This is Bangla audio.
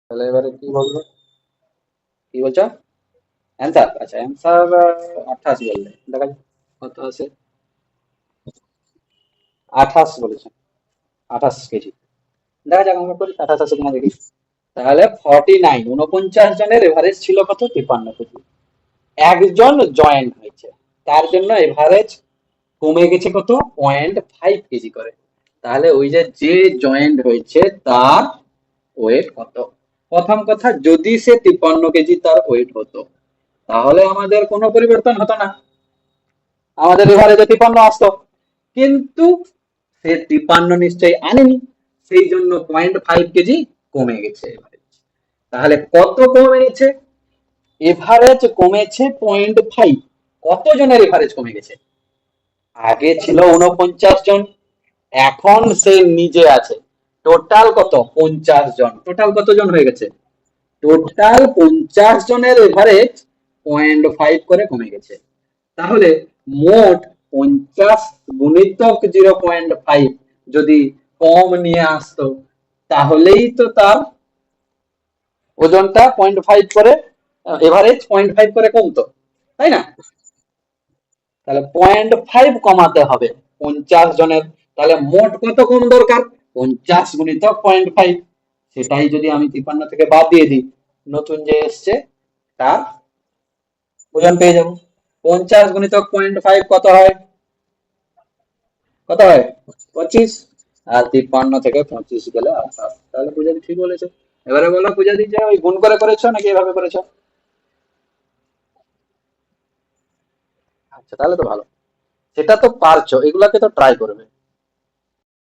তাহলে এবারে কি বলবো, কি বলছো? অ্যান্সার, আচ্ছা অ্যান্সার 28 বললে, দেখা যাক কত আছে। 28 বলেছে, 28 কেজি। দেখা যাক আমরা করি 28 আছে কিনা দেখি। তাহলে 49, 49 জনের এভারেজ ছিল কত, 53 কেজি। একজন জয়েন্ট হয়েছে, তার জন্য এভারেজ কমে গেছে কত, 0.5 কেজি করে। তাহলে ওই যে যে জয়েন্ট হয়েছে তার ওয়েট কত? প্রথম কথা, যদি সে 53 কেজি তার ওয়েট হতো, তাহলে আমাদের কোনো পরিবর্তন হতো না, আমাদের এভারেজে 53 আসতো। কিন্তু সে 53 নিশ্চয়ই আনেনি, সেই জন্য 0.5 কেজি কমে গেছে এভারেজ। তাহলে কত কমেছে? এভারেজ কমেছে 0.5। কত জনের এভারেজ কমে গেছে? আগে ছিল 49 জন, এখন সে নিজে আছে। টোটাল কত, 50 জন। টোটাল কতজন হয়ে গেছে? টোটাল 50 জনের এভারেজ 0.5 করে কমে গেছে। তাহলে মোট 50 গুণিতক 0.5 যদি কম নিয়ে আসতো, তাহলেই তো তার ওজনটা 0.5 করে, এভারেজ 0.5 করে কমতো, তাই না? তাহলে 0.5 কমাতে হবে 50 জনের। তাহলে মোট কত কম দরকার? 50 গুণিতক 0.5। সেটাই যদি আমি 53 থেকে বাদ দিয়ে দিই, নতুন যে এসছে তার ওজন পেয়ে যাবো। 50 গুণিতক 0.5 কত হয়? কত হয়? 25। আর 53 থেকে 25 গেলে 28। তাহলে পূজাদি ঠিক বলেছে। এবারে বলো পূজাদি, যে ওই গুণ করে করেছো নাকি এভাবে করেছো? আচ্ছা তাহলে তো ভালো, সেটা তো পারছো, এগুলাকে তো ট্রাই করবে।